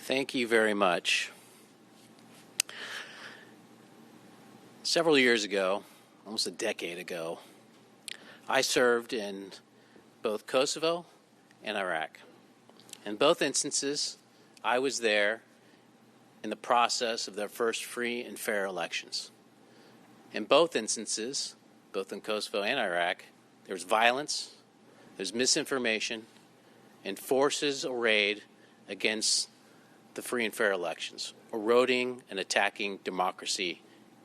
Thank you very much. Several years ago, almost a decade ago, I served in both Kosovo and Iraq. In both instances, I was there in the process of their first free and fair elections. In both instances, both in Kosovo and Iraq, there was violence, there's misinformation, and forces arrayed against the free and fair elections, eroding and attacking democracy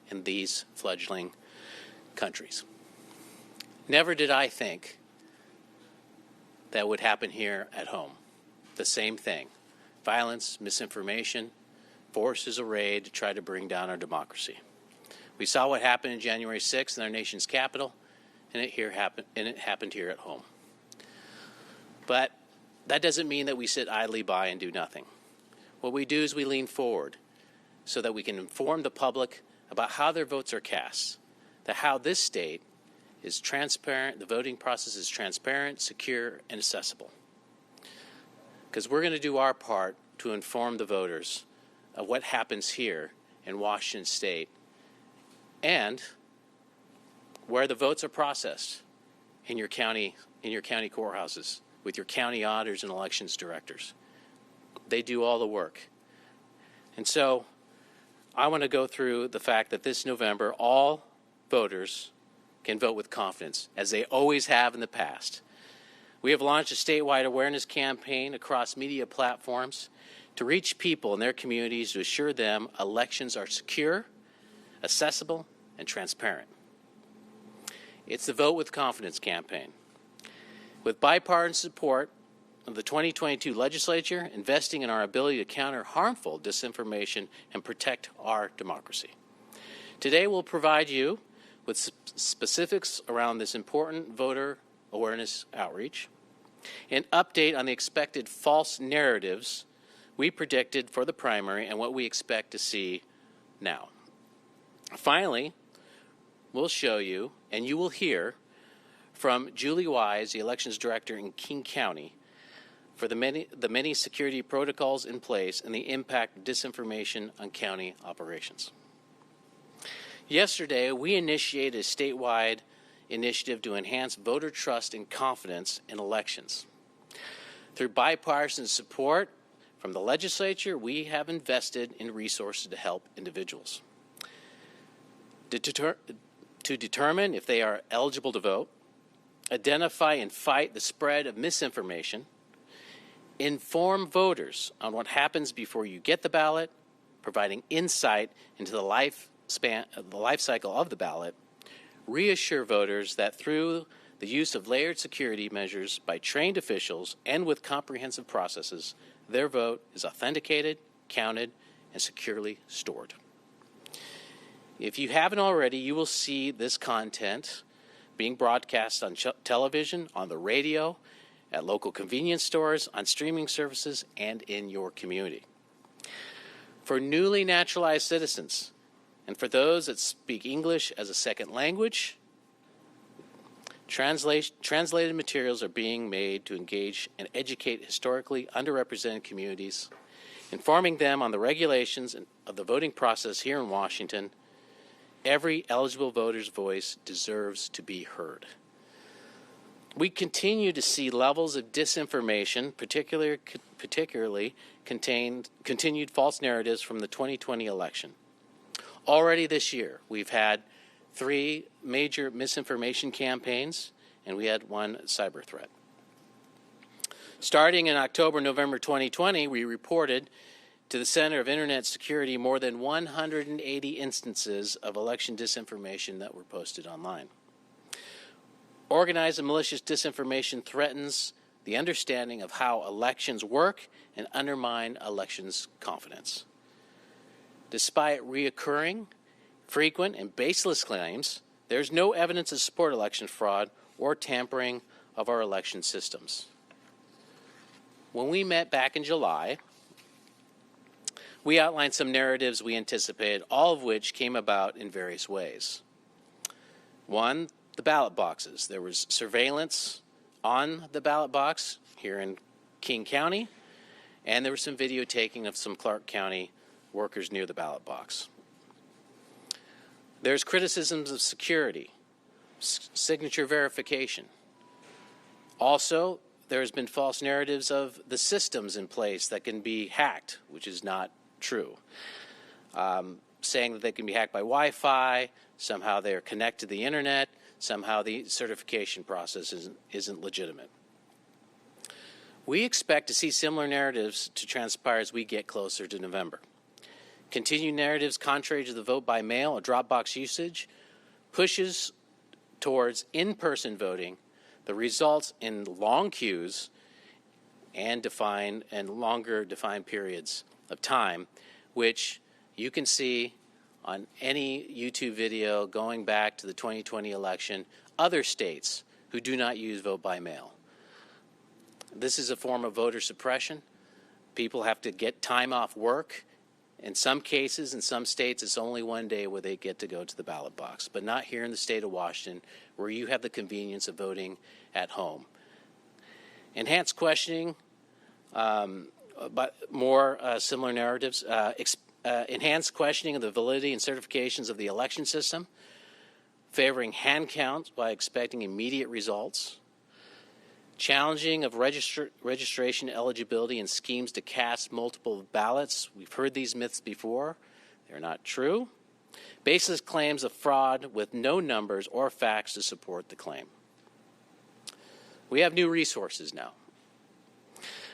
in these fledgling countries. Never did I think that would happen here at home. The same thing. Violence, misinformation, forces arrayed to try to bring down our democracy. We saw what happened on January 6th in our nation's capital, and it happened here at home. But that doesn't mean that we sit idly by and do nothing. What we do is we lean forward so that we can inform the public about how their votes are cast, that how this state is transparent, the voting process is transparent, secure, and accessible. Because we're going to do our part to inform the voters of what happens here in Washington State and where the votes are processed in your county courthouses with your county auditors and elections directors. They do all the work. And so I want to go through the fact that this November, all voters can vote with confidence, as they always have in the past. We have launched a statewide awareness campaign across media platforms to reach people in their communities to assure them elections are secure, accessible, and transparent. It's the Vote with Confidence campaign. With bipartisan support of the 2022 legislature, investing in our ability to counter harmful disinformation and protect our democracy. Today we'll provide you with specifics around this important voter awareness outreach, an update on the expected false narratives we predicted for the primary and what we expect to see now. Finally, we'll show you, and you will hear from Julie Wise, the elections director in King County, for the many security protocols in place and the impact of disinformation on county operations. Yesterday, we initiated a statewide initiative to enhance voter trust and confidence in elections. Through bipartisan support from the legislature, we have invested in resources to help individuals. To determine if they are eligible to vote, identify and fight the spread of misinformation, inform voters on what happens before you get the ballot, providing insight into the life cycle of the ballot, reassure voters that through the use of layered security measures by trained officials and with comprehensive processes, their vote is authenticated, counted, and securely stored. If you haven't already, you will see this content being broadcast on television, on the radio, at local convenience stores, on streaming services, and in your community. For newly naturalized citizens, and for those that speak English as a second language, translated materials are being made to engage and educate historically underrepresented communities, informing them on the regulations of the voting process here in Washington. Every eligible voter's voice deserves to be heard. We continue to see levels of disinformation, particularly continued false narratives from the 2020 election. Already this year, we've had 3 major misinformation campaigns, and we had 1 cyber threat. Starting in October, November 2020, we reported to the Center of Internet Security more than 180 instances of election disinformation that were posted online. Organized and malicious disinformation threatens the understanding of how elections work and undermine elections' confidence. Despite reoccurring, frequent, and baseless claims, there's no evidence to support election fraud or tampering of our election systems. When we met back in July, we outlined some narratives we anticipated, all of which came about in various ways. 1, the ballot boxes. There was surveillance on the ballot box here in King County, and there was some video taking of some Clark County workers near the ballot box. There's criticisms of security, signature verification. Also, there has been false narratives of the systems in place that can be hacked, which is not true. Saying that they can be hacked by Wi-Fi, somehow they're connected to the internet, somehow the certification process isn't legitimate. We expect to see similar narratives to transpire as we get closer to November. Continued narratives contrary to the vote by mail or drop box usage pushes towards in-person voting, the results in long queues and longer defined periods of time, which you can see on any YouTube video going back to the 2020 election, other states who do not use vote by mail. This is a form of voter suppression. People have to get time off work. In some cases, in some states, it's only one day where they get to go to the ballot box, but not here in the state of Washington, where you have the convenience of voting at home. Enhanced questioning, but more similar narratives. Enhanced questioning of the validity and certifications of the election system, favoring hand counts by expecting immediate results, challenging of registration eligibility and schemes to cast multiple ballots. We've heard these myths before. They're not true. Baseless claims of fraud with no numbers or facts to support the claim. We have new resources now.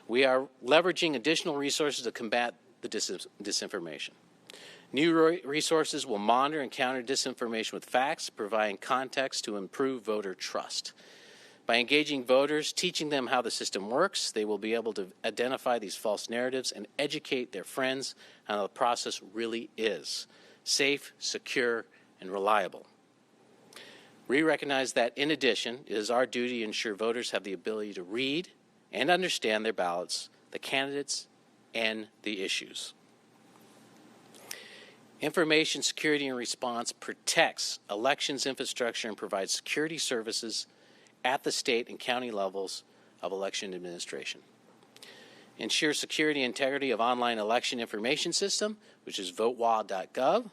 We are leveraging additional resources to combat the disinformation. New resources will monitor and counter disinformation with facts, providing context to improve voter trust. By engaging voters, teaching them how the system works, they will be able to identify these false narratives and educate their friends on how the process really is safe, secure, and reliable. We recognize that, in addition, it is our duty to ensure voters have the ability to read and understand their ballots, the candidates, and the issues. Information security and response protects elections infrastructure and provides security services at the state and county levels of election administration. Ensure security and integrity of online election information system, which is votewa.gov.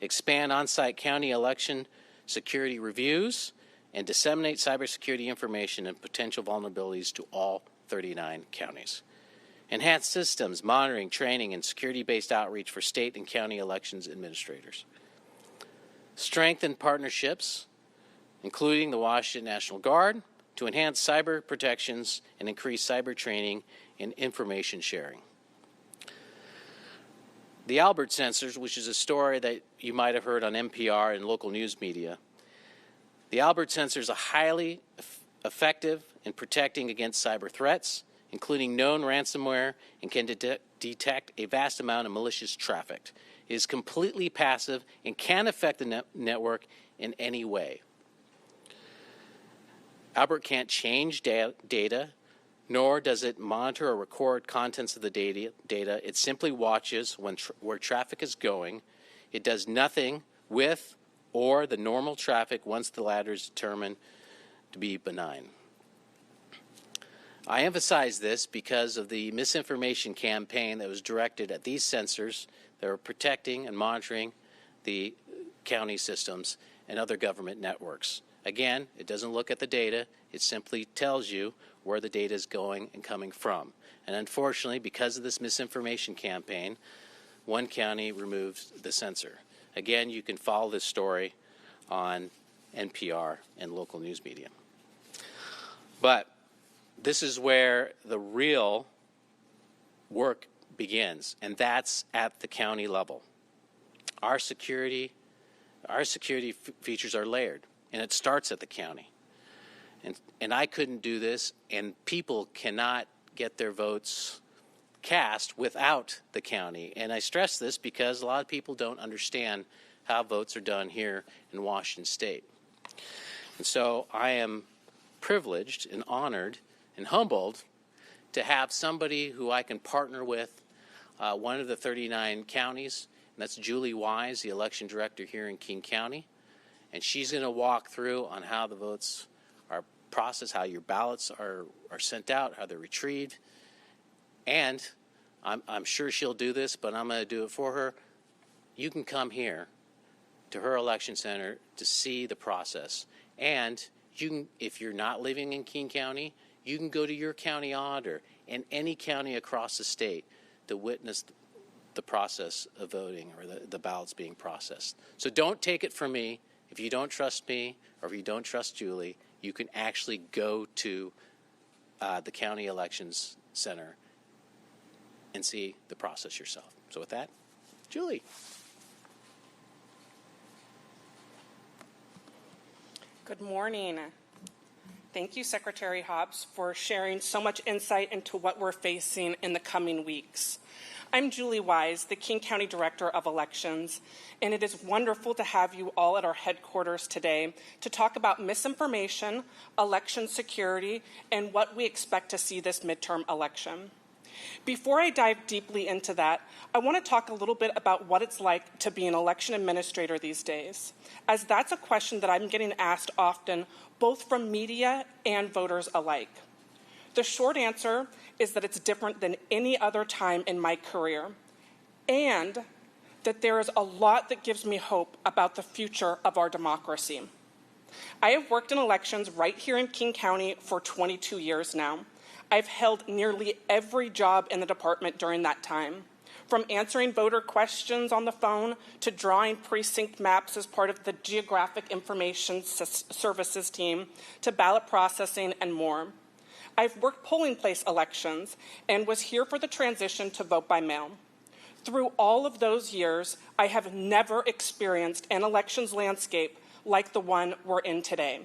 Expand on-site county election security reviews and disseminate cybersecurity information and potential vulnerabilities to all 39 counties. Enhance systems, monitoring, training, and security-based outreach for state and county elections administrators. Strengthen partnerships, including the Washington National Guard, to enhance cyber protections and increase cyber training and information sharing. The Albert sensors, which is a story that you might have heard on NPR and local news media, the Albert sensors are highly effective in protecting against cyber threats, including known ransomware, and can detect a vast amount of malicious traffic. It is completely passive and can affect the network in any way. Albert can't change data, nor does it monitor or record contents of the data. It simply watches where traffic is going. It does nothing with or the normal traffic once the latter is determined to be benign. I emphasize this because of the misinformation campaign that was directed at these sensors that are protecting and monitoring the county systems and other government networks. Again, it doesn't look at the data. It simply tells you where the data is going and coming from. And unfortunately, because of this misinformation campaign, one county removed the sensor. Again, you can follow this story on NPR and local news media. But this is where the real work begins, and that's at the county level. Our security features are layered, and it starts at the county. And I couldn't do this, and people cannot get their votes cast without the county. And I stress this because a lot of people don't understand how votes are done here in Washington State. And so I am privileged and honored and humbled to have somebody who I can partner with, one of the 39 counties, and that's Julie Wise, the election director here in King County. And she's going to walk through on how the votes are processed, how your ballots are sent out, how they're retrieved, and I'm sure she'll do this, but I'm going to do it for her. You can come here to her election center to see the process. And you can, if you're not living in King County, you can go to your county auditor in any county across the state to witness the process of voting or the ballots being processed. So don't take it from me. If you don't trust me or if you don't trust Julie, you can actually go to the county elections center and see the process yourself. So with that, Julie. Good morning. Thank you, Secretary Hobbs, for sharing so much insight into what we're facing in the coming weeks. I'm Julie Wise, the King County Director of Elections, and it is wonderful to have you all at our headquarters today to talk about misinformation, election security, and what we expect to see this midterm election. Before I dive deeply into that, I want to talk a little bit about what it's like to be an election administrator these days, as that's a question that I'm getting asked often, both from media and voters alike. The short answer is that it's different than any other time in my career, and that there is a lot that gives me hope about the future of our democracy. I have worked in elections right here in King County for 22 years now. I've held nearly every job in the department during that time, from answering voter questions on the phone to drawing precinct maps as part of the Geographic Information Services team to ballot processing and more. I've worked polling place elections and was here for the transition to vote by mail. Through all of those years, I have never experienced an elections landscape like the one we're in today.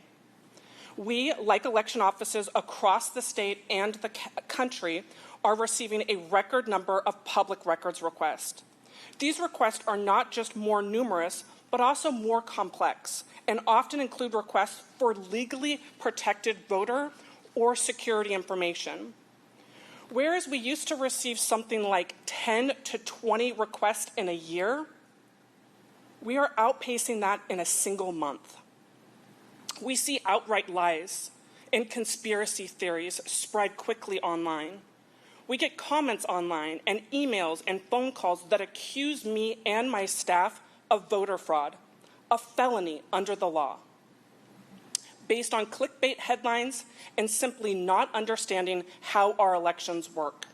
We, like election offices across the state and the country, are receiving a record number of public records requests. These requests are not just more numerous, but also more complex, and often include requests for legally protected voter or security information. Whereas we used to receive something like 10 to 20 requests in a year, we are outpacing that in a single month. We see outright lies and conspiracy theories spread quickly online. We get comments online and emails and phone calls that accuse me and my staff of voter fraud, a felony under the law, based on clickbait headlines and simply not understanding how our elections work.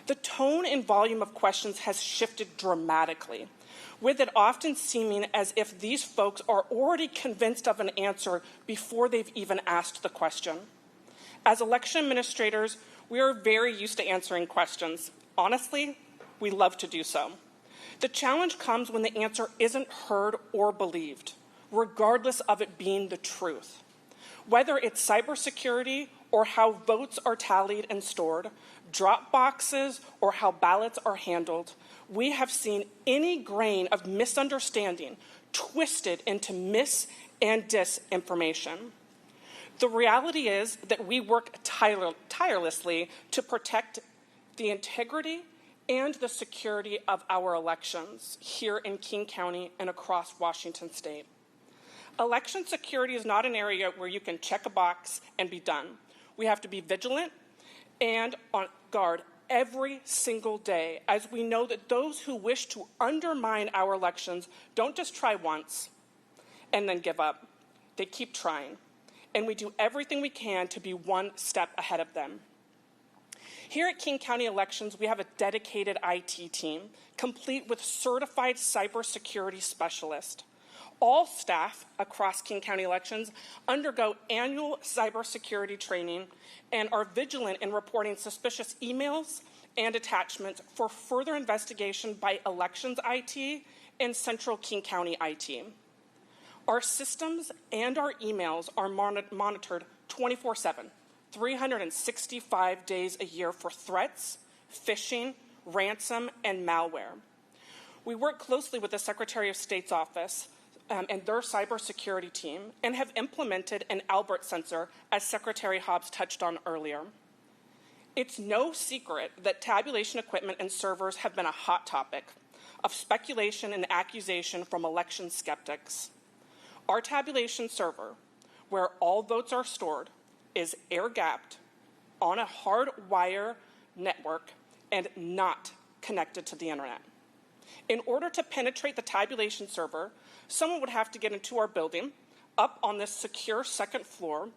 The tone and volume of questions has shifted dramatically, with it often seeming as if these folks are already convinced of an answer before they've even asked the question. As election administrators, we are very used to answering questions. Honestly, we love to do so. The challenge comes when the answer isn't heard or believed, regardless of it being the truth. Whether it's cybersecurity or how votes are tallied and stored, drop boxes or how ballots are handled, we have seen any grain of misunderstanding twisted into mis- and disinformation. The reality is that we work tirelessly to protect the integrity and the security of our elections here in King County and across Washington State. Election security is not an area where you can check a box and be done. We have to be vigilant and on guard every single day, as we know that those who wish to undermine our elections don't just try once and then give up. They keep trying, and we do everything we can to be one step ahead of them. Here at King County Elections, we have a dedicated IT team, complete with certified cybersecurity specialists. All staff across King County Elections undergo annual cybersecurity training and are vigilant in reporting suspicious emails and attachments for further investigation by Elections IT and Central King County IT. Our systems and our emails are monitored 24/7, 365 days a year for threats, phishing, ransom, and malware. We work closely with the Secretary of State's office and their cybersecurity team, and have implemented an Albert sensor, as Secretary Hobbs touched on earlier. It's no secret that tabulation equipment and servers have been a hot topic of speculation and accusation from election skeptics. Our tabulation server, where all votes are stored, is air-gapped on a hard wire network and not connected to the internet. In order to penetrate the tabulation server, someone would have to get into our building, up on this secure second floor,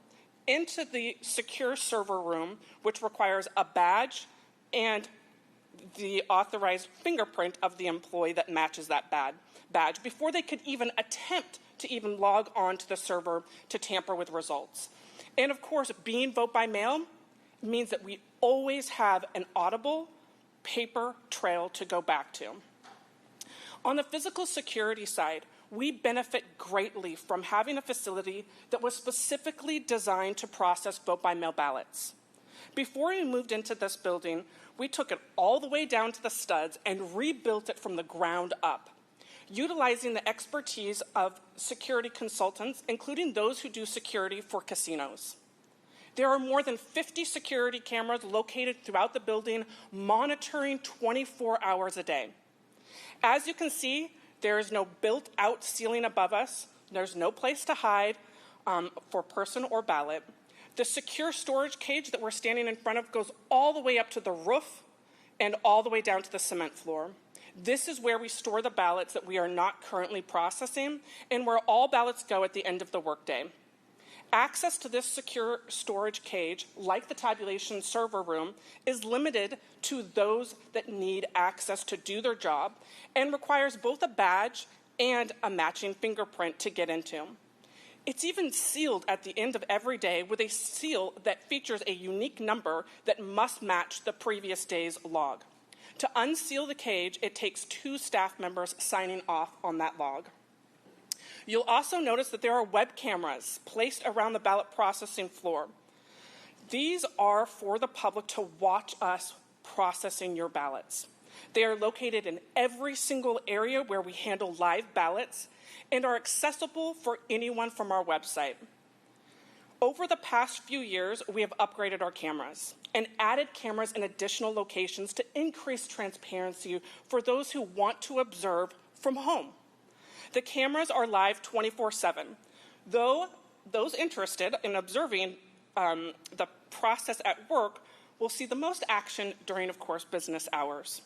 into the secure server room, which requires a badge and the authorized fingerprint of the employee that matches that badge before they could even attempt to even log on to the server to tamper with results. And of course, being vote by mail means that we always have an audible paper trail to go back to. On the physical security side, we benefit greatly from having a facility that was specifically designed to process vote by mail ballots. Before we moved into this building, we took it all the way down to the studs and rebuilt it from the ground up, utilizing the expertise of security consultants, including those who do security for casinos. There are more than 50 security cameras located throughout the building, monitoring 24 hours a day. As you can see, there is no built-out ceiling above us. There's no place to hide for person or ballot. The secure storage cage that we're standing in front of goes all the way up to the roof and all the way down to the cement floor. This is where we store the ballots that we are not currently processing and where all ballots go at the end of the workday. Access to this secure storage cage, like the tabulation server room, is limited to those that need access to do their job and requires both a badge and a matching fingerprint to get into. It's even sealed at the end of every day with a seal that features a unique number that must match the previous day's log. To unseal the cage, it takes 2 staff members signing off on that log. You'll also notice that there are web cameras placed around the ballot processing floor. These are for the public to watch us processing your ballots. They are located in every single area where we handle live ballots and are accessible for anyone from our website. Over the past few years, we have upgraded our cameras and added cameras in additional locations to increase transparency for those who want to observe from home. The cameras are live 24/7, though those interested in observing the process at work will see the most action during, of course, business hours.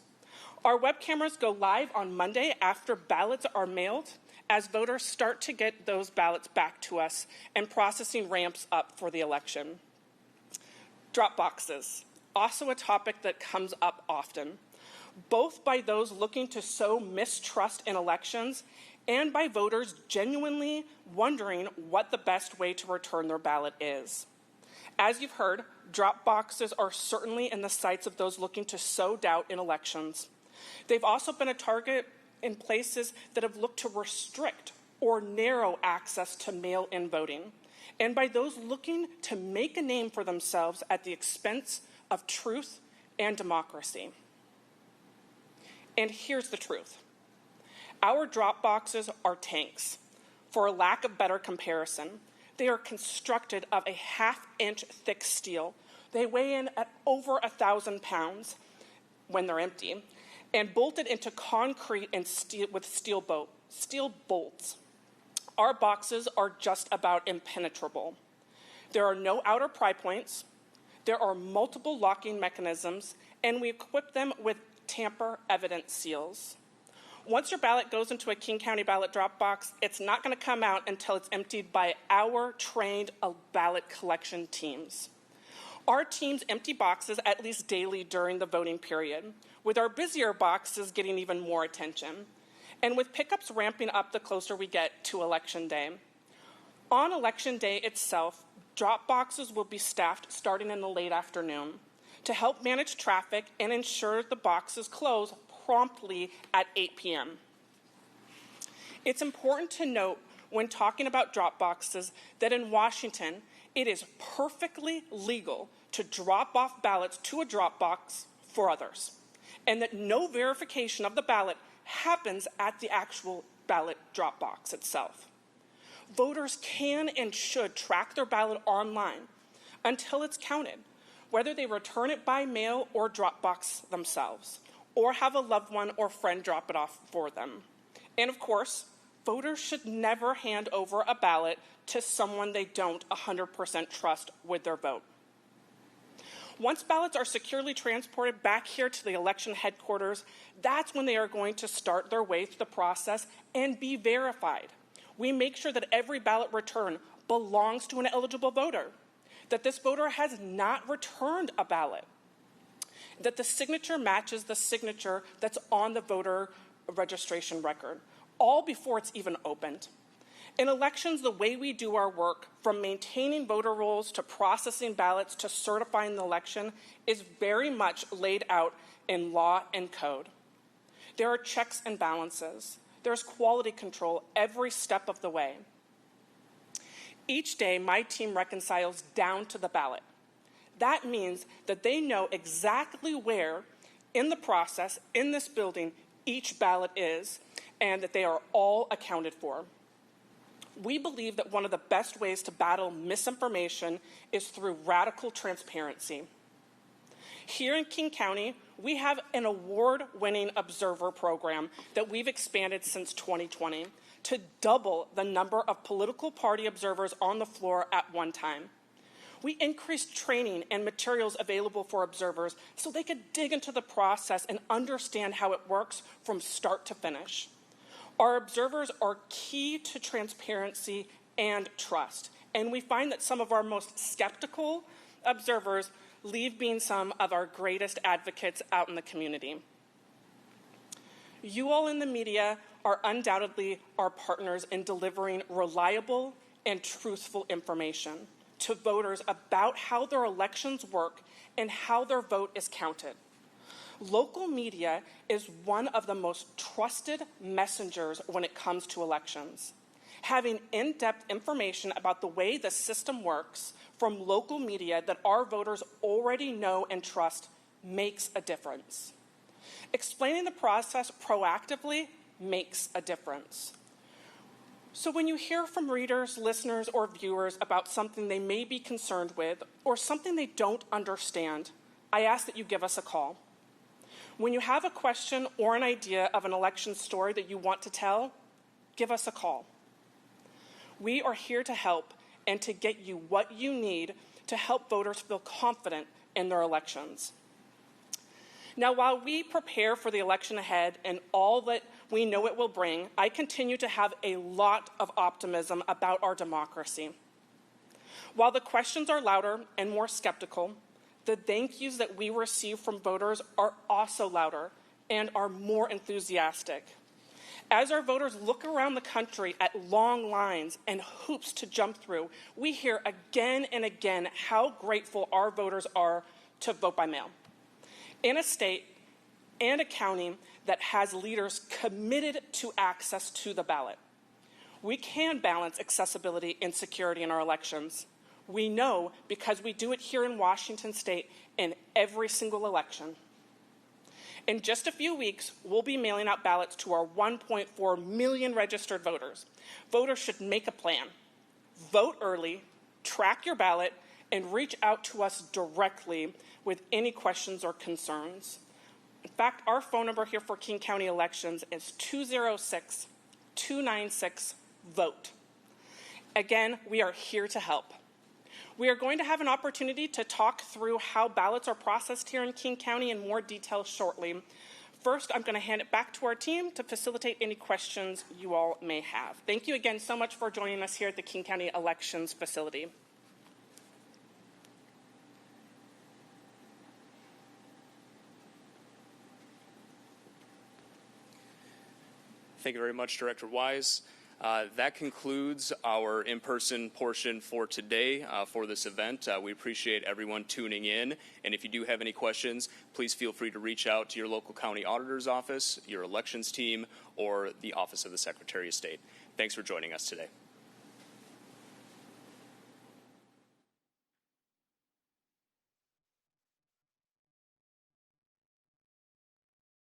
Our web cameras go live on Monday after ballots are mailed, as voters start to get those ballots back to us and processing ramps up for the election. Drop boxes, also a topic that comes up often, both by those looking to sow mistrust in elections and by voters genuinely wondering what the best way to return their ballot is. As you've heard, drop boxes are certainly in the sights of those looking to sow doubt in elections. They've also been a target in places that have looked to restrict or narrow access to mail-in voting, and by those looking to make a name for themselves at the expense of truth and democracy. And here's the truth. Our drop boxes are tanks. For a lack of better comparison, they are constructed of a half-inch thick steel. They weigh in at over 1,000 pounds when they're empty, and bolted into concrete and steel with steel bolts. Our boxes are just about impenetrable. There are no outer pry points, there are multiple locking mechanisms, and we equip them with tamper-evident seals. Once your ballot goes into a King County ballot drop box, it's not going to come out until it's emptied by our trained ballot collection teams. Our teams empty boxes at least daily during the voting period, with our busier boxes getting even more attention, and with pickups ramping up the closer we get to Election Day. On Election Day itself, drop boxes will be staffed starting in the late afternoon to help manage traffic and ensure the boxes close promptly at 8 p.m. It's important to note when talking about drop boxes that in Washington, it is perfectly legal to drop off ballots to a drop box for others, and that no verification of the ballot happens at the actual ballot drop box itself. Voters can and should track their ballot online until it's counted, whether they return it by mail or drop box themselves, or have a loved one or friend drop it off for them. And of course, voters should never hand over a ballot to someone they don't 100% trust with their vote. Once ballots are securely transported back here to the election headquarters, that's when they are going to start their way through the process and be verified. We make sure that every ballot return belongs to an eligible voter, that this voter has not returned a ballot, that the signature matches the signature that's on the voter registration record, all before it's even opened. In elections, the way we do our work, from maintaining voter rolls to processing ballots to certifying the election, is very much laid out in law and code. There are checks and balances. There's quality control every step of the way. Each day, my team reconciles down to the ballot. That means that they know exactly where in the process, in this building, each ballot is, and that they are all accounted for. We believe that one of the best ways to battle misinformation is through radical transparency. Here in King County, we have an award-winning observer program that we've expanded since 2020 to double the number of political party observers on the floor at one time. We increased training and materials available for observers so they could dig into the process and understand how it works from start to finish. Our observers are key to transparency and trust, and we find that some of our most skeptical observers leave being some of our greatest advocates out in the community. You all in the media are undoubtedly our partners in delivering reliable and truthful information to voters about how their elections work and how their vote is counted. Local media is one of the most trusted messengers when it comes to elections. Having in-depth information about the way the system works from local media that our voters already know and trust makes a difference. Explaining the process proactively makes a difference. So when you hear from readers, listeners, or viewers about something they may be concerned with or something they don't understand, I ask that you give us a call. When you have a question or an idea of an election story that you want to tell, give us a call. We are here to help and to get you what you need to help voters feel confident in their elections. Now, while we prepare for the election ahead and all that we know it will bring, I continue to have a lot of optimism about our democracy. While the questions are louder and more skeptical, the thank yous that we receive from voters are also louder and are more enthusiastic. As our voters look around the country at long lines and hoops to jump through, we hear again and again how grateful our voters are to vote by mail. In a state and a county that has leaders committed to access to the ballot, we can balance accessibility and security in our elections. We know because we do it here in Washington State in every single election. In just a few weeks, we'll be mailing out ballots to our 1.4 million registered voters. Voters should make a plan. Vote early, track your ballot, and reach out to us directly with any questions or concerns. In fact, our phone number here for King County elections is 206-296-VOTE. Again, we are here to help. We are going to have an opportunity to talk through how ballots are processed here in King County in more detail shortly. First, I'm going to hand it back to our team to facilitate any questions you all may have. Thank you again so much for joining us here at the King County Elections Facility. Thank you very much, Director Wise. That concludes our in-person portion for today for this event. We appreciate everyone tuning in. And if you do have any questions, please feel free to reach out to your local county auditor's office, your elections team, or the Office of the Secretary of State. Thanks for joining us today.